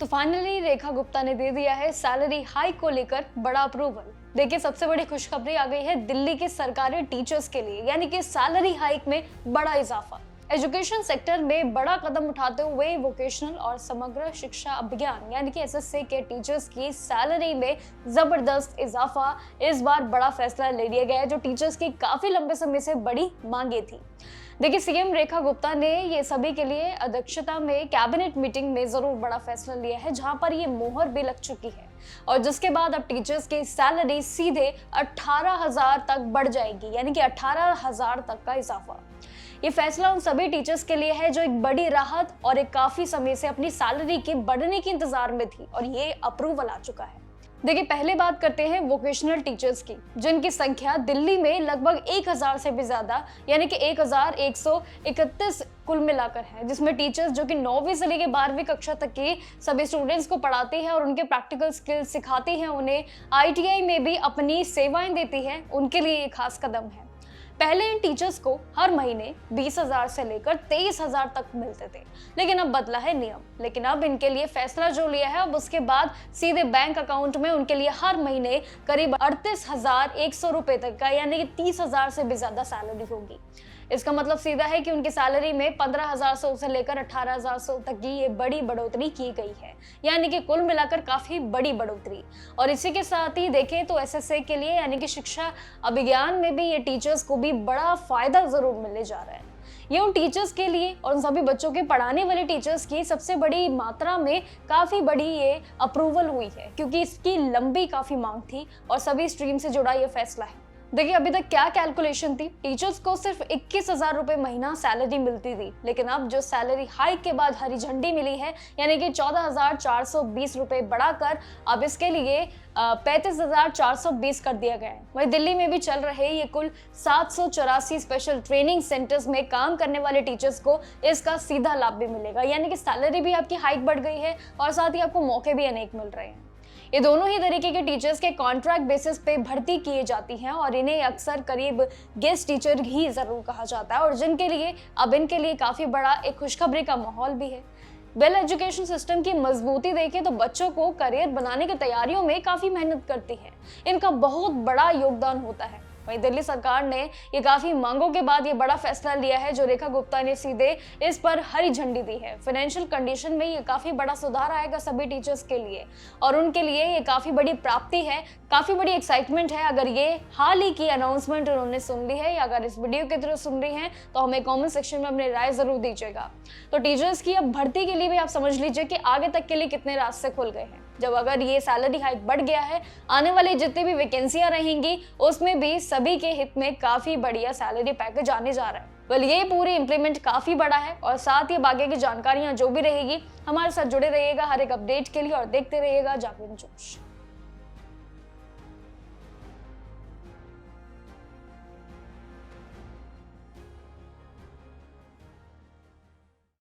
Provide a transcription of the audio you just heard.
तो फाइनली रेखा गुप्ता ने दे दिया है सैलरी हाइक को लेकर बड़ा अप्रूवल। देखिए, सबसे बड़ी खुशखबरी आ गई है दिल्ली के सरकारी टीचर्स के लिए, यानी कि सैलरी हाइक में बड़ा इजाफा। एजुकेशन सेक्टर में बड़ा कदम उठाते हुए वोकेशनल और समग्र शिक्षा अभियान यानी कि एसएससी के टीचर्स की सैलरी में जबरदस्त इजाफा इस बार बड़ा फैसला ले लिया गया है, जो टीचर्स की काफी लंबे समय से बड़ी मांगे थी। देखिए, सीएम रेखा गुप्ता ने ये सभी के लिए अध्यक्षता में कैबिनेट मीटिंग में जरूर बड़ा फैसला लिया है, जहां पर ये मोहर भी लग चुकी है और जिसके बाद अब टीचर्स की सैलरी सीधे 18,000 तक बढ़ जाएगी, यानी कि 18,000 तक का इजाफा। ये फैसला उन सभी टीचर्स के लिए है जो एक बड़ी राहत और एक काफी समय से अपनी सैलरी के बढ़ने के इंतजार में थी और ये अप्रूवल आ चुका है। देखिए, पहले बात करते हैं वोकेशनल टीचर्स की, जिनकी संख्या दिल्ली में लगभग 1,000 से भी ज्यादा यानी कि 1,131 कुल मिलाकर है, जिसमें टीचर्स जो कि 9वीं से लेकर 12वीं कक्षा तक के सभी स्टूडेंट्स को पढ़ाती हैं और उनके प्रैक्टिकल स्किल्स सिखाती हैं, उन्हें आईटीआई में भी अपनी सेवाएं देती हैं, उनके लिए ये खास कदम है। पहले इन टीचर्स को हर महीने 20,000 से लेकर 23,000 तक मिलते थे, लेकिन अब बदला है नियम। लेकिन अब इनके लिए फैसला जो लिया है, अब उसके बाद सीधे बैंक अकाउंट में उनके लिए हर महीने करीब 38,100 रुपए तक का यानी कि 30,000 से भी ज्यादा सैलरी होगी। इसका मतलब सीधा है कि उनकी सैलरी में 15,100 से लेकर 18,100 तक की ये बड़ी बढ़ोतरी की गई है, यानी कि कुल मिलाकर काफी बड़ी बढ़ोतरी। और इसी के साथ ही देखें तो एसएससी के लिए यानी कि शिक्षा अभियान में भी ये टीचर्स को भी बड़ा फायदा जरूर मिलने जा रहा है। ये उन टीचर्स के लिए और उन सभी बच्चों के पढ़ाने वाले टीचर्स की सबसे बड़ी मात्रा में काफी बड़ी ये अप्रूवल हुई है, क्योंकि इसकी लंबी काफी मांग थी और सभी स्ट्रीम से जुड़ा ये फैसला है। देखिए, अभी तक क्या कैलकुलेशन थी, टीचर्स को सिर्फ 21,000 रुपए महीना सैलरी मिलती थी, लेकिन अब जो सैलरी हाइक के बाद हरी झंडी मिली है यानी कि 14,420 रुपए बढ़ाकर अब इसके लिए 35,420 कर दिया गया है। वहीं दिल्ली में भी चल रहे ये कुल 784 स्पेशल ट्रेनिंग सेंटर्स में काम करने वाले टीचर्स को इसका सीधा लाभ भी मिलेगा, यानी कि सैलरी भी आपकी हाइक बढ़ गई है और साथ ही आपको मौके भी अनेक मिल रहे हैं। ये दोनों ही तरीके के टीचर्स के कॉन्ट्रैक्ट बेसिस पे भर्ती किए जाती हैं और इन्हें अक्सर करीब गेस्ट टीचर ही जरूर कहा जाता है और जिनके लिए अब इनके लिए काफी बड़ा एक खुशखबरी का माहौल भी है। वेल एजुकेशन सिस्टम की मजबूती देखें तो बच्चों को करियर बनाने की तैयारियों में काफी मेहनत करती है, इनका बहुत बड़ा योगदान होता है। वहीं दिल्ली सरकार ने ये काफी मांगों के बाद ये बड़ा फैसला लिया है, जो रेखा गुप्ता ने सीधे इस पर हरी झंडी दी है। फाइनेंशियल कंडीशन में ये काफी बड़ा सुधार आएगा सभी टीचर्स के लिए और उनके लिए ये काफी बड़ी प्राप्ति है, काफी बड़ी एक्साइटमेंट है। अगर ये हाल ही की अनाउंसमेंट उन्होंने सुन ली है या अगर इस वीडियो के थ्रू सुन रही हैं तो हमें कॉमेंट सेक्शन में अपनी राय जरूर दीजिएगा। तो टीचर्स की अब भर्ती के लिए भी आप समझ लीजिए कि आगे तक के लिए कितने रास्ते खुल गए हैं। जब अगर ये सैलरी हाइक बढ़ गया है, आने वाले जितने भी वैकेंसियां रहेंगी उसमें भी सभी के हित में काफी बढ़िया सैलरी पैकेज आने जा रहा है। वेल, ये पूरी इंप्लीमेंट काफी बड़ा है और साथ ही बाकी की जानकारियां जो भी रहेगी हमारे साथ जुड़े रहिएगा हर एक अपडेट के लिए और देखते रहिएगा जागरण जोश।